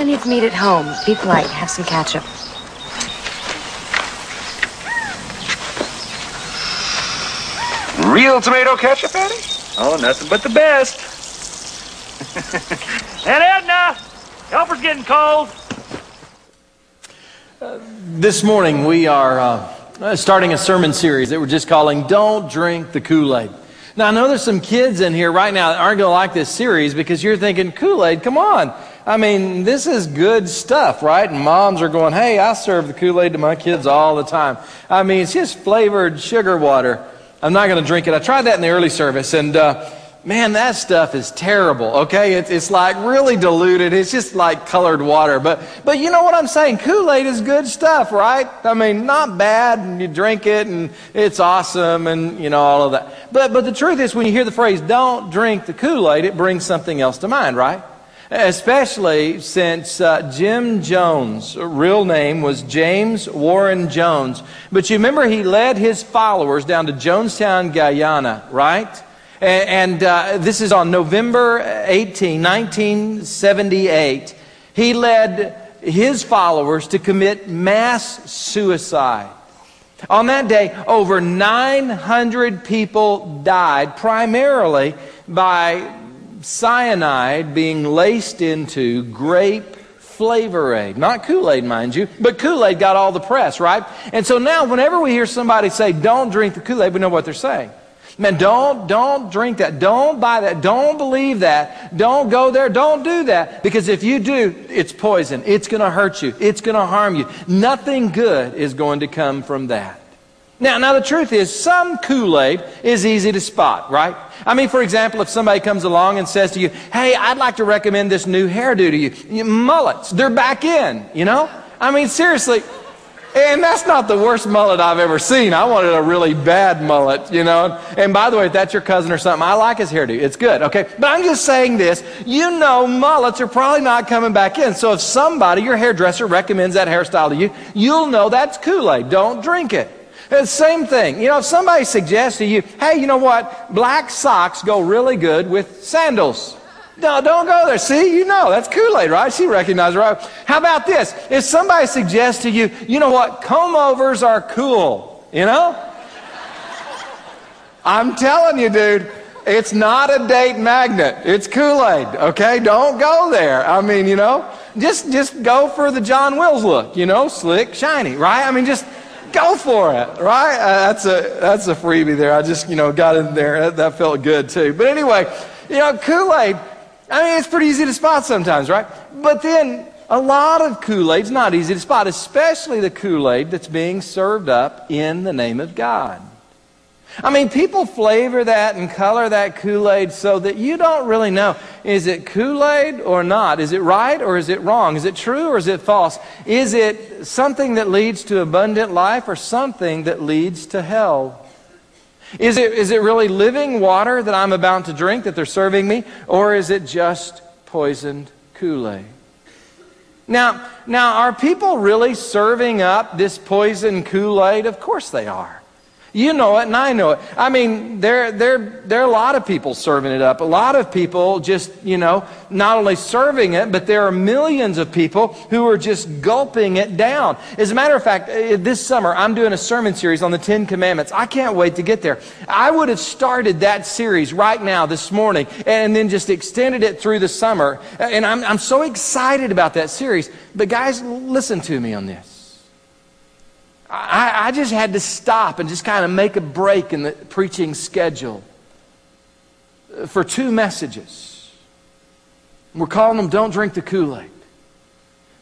Plenty of meat at home. Be polite. Have some ketchup. Real tomato ketchup, Eddie? Oh, nothing but the best. And Edna, helper's getting cold. This morning we are starting a sermon series that we're just calling Don't Drink the Kool-Aid. Now I know there's some kids in here right now that aren't going to like this series because you're thinking, Kool-Aid, come on. I mean, this is good stuff, right? And moms are going, hey, I serve the Kool-Aid to my kids all the time. I mean, it's just flavored sugar water. I'm not going to drink it. I tried that in the early service, and man, that stuff is terrible, okay? It's like really diluted. It's just like colored water. But you know what I'm saying? Kool-Aid is good stuff, right? I mean, not bad, and you drink it, and it's awesome, and, you know, all of that. But the truth is, when you hear the phrase, don't drink the Kool-Aid, it brings something else to mind, right? Especially since Jim Jones' real name was James Warren Jones. But you remember he led his followers down to Jonestown, Guyana, right? And this is on November 18, 1978. He led his followers to commit mass suicide. On that day, over 900 people died, primarily by cyanide being laced into grape flavor aid. Not Kool-Aid, mind you, but Kool-Aid got all the press, right? And so now whenever we hear somebody say, don't drink the Kool-Aid, we know what they're saying. Man, don't drink that. Don't buy that. Don't believe that. Don't go there. Don't do that. Because if you do, it's poison. It's going to hurt you. It's going to harm you. Nothing good is going to come from that. Now the truth is, some Kool-Aid is easy to spot, right? I mean, for example, if somebody comes along and says to you, hey, I'd like to recommend this new hairdo to you. Mullets, they're back in, you know? I mean, seriously. And that's not the worst mullet I've ever seen. I wanted a really bad mullet, you know. And by the way, if that's your cousin or something, I like his hairdo. It's good, okay? But I'm just saying this. You know mullets are probably not coming back in. So if somebody, your hairdresser, recommends that hairstyle to you, you'll know that's Kool-Aid. Don't drink it. And same thing. You know, if somebody suggests to you, hey, you know what? Black socks go really good with sandals. No, don't go there. See, you know, that's Kool-Aid, right? She recognized it, right? How about this? If somebody suggests to you, you know what? Comb-overs are cool, you know? I'm telling you, dude, it's not a date magnet. It's Kool-Aid, okay? Don't go there. I mean, you know, just go for the John Wills look, you know, slick, shiny, right? I mean, just go for it, right? That's a freebie there. I just, you know, got in there. That felt good, too. But anyway, you know, Kool-Aid, I mean, it's pretty easy to spot sometimes, right? But then a lot of Kool-Aid's not easy to spot, especially the Kool-Aid that's being served up in the name of God. I mean, people flavor that and color that Kool-Aid so that you don't really know, is it Kool-Aid or not? Is it right or is it wrong? Is it true or is it false? Is it something that leads to abundant life or something that leads to hell? Is it really living water that I'm about to drink that they're serving me? Or is it just poisoned Kool-Aid? Now, are people really serving up this poisoned Kool-Aid? Of course they are. You know it and I know it. I mean, there are a lot of people serving it up. A lot of people just, you know, not only serving it, but there are millions of people who are just gulping it down. As a matter of fact, this summer, I'm doing a sermon series on the 10 Commandments. I can't wait to get there. I would have started that series right now, this morning, and then just extended it through the summer. And I'm so excited about that series. But guys, listen to me on this. I just had to stop and just kind of make a break in the preaching schedule for 2 messages. We're calling them Don't Drink the Kool-Aid.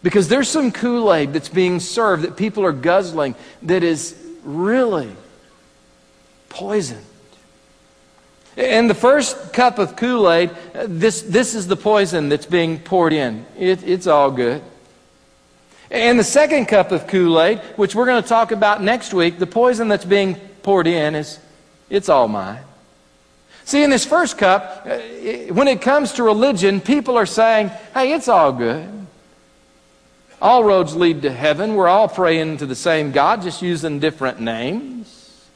Because there's some Kool-Aid that's being served that people are guzzling that is really poisoned. In the first cup of Kool-Aid, this is the poison that's being poured in. It's all good. And the second cup of Kool-Aid, which we're going to talk about next week, the poison that's being poured in it's all mine. See, in this first cup, when it comes to religion, people are saying, hey, it's all good. All roads lead to heaven. We're all praying to the same God, just using different names.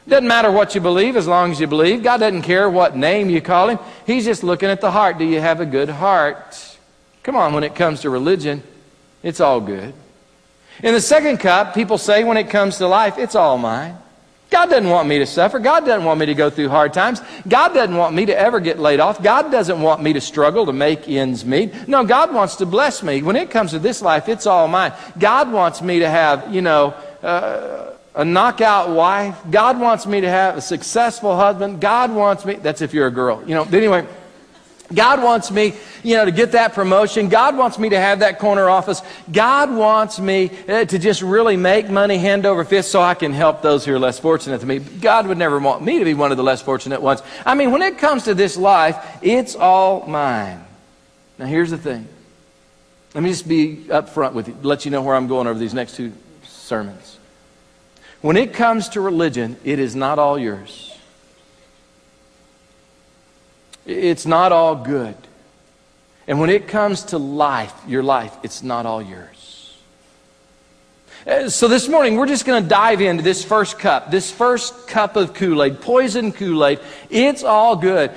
Doesn't matter what you believe as long as you believe. God doesn't care what name you call Him. He's just looking at the heart. Do you have a good heart? Come on, when it comes to religion, it's all good. In the second cup, people say when it comes to life, it's all mine. God doesn't want me to suffer. God doesn't want me to go through hard times. God doesn't want me to ever get laid off. God doesn't want me to struggle to make ends meet. No, God wants to bless me. When it comes to this life, it's all mine. God wants me to have, a knockout wife. God wants me to have a successful husband. God wants me, that's if you're a girl. Anyway, God wants me, to get that promotion. God wants me to have that corner office. God wants me to just really make money hand over fist so I can help those who are less fortunate than me. God would never want me to be one of the less fortunate ones. I mean, when it comes to this life, it's all mine. Now, here's the thing. Let me just be up front with you, let you know where I'm going over these next two sermons. When it comes to religion, it is not all yours. It's not all good. And when it comes to life, your life, it's not all yours. So this morning, we're just going to dive into this first cup of Kool-Aid, poison Kool-Aid. It's all good.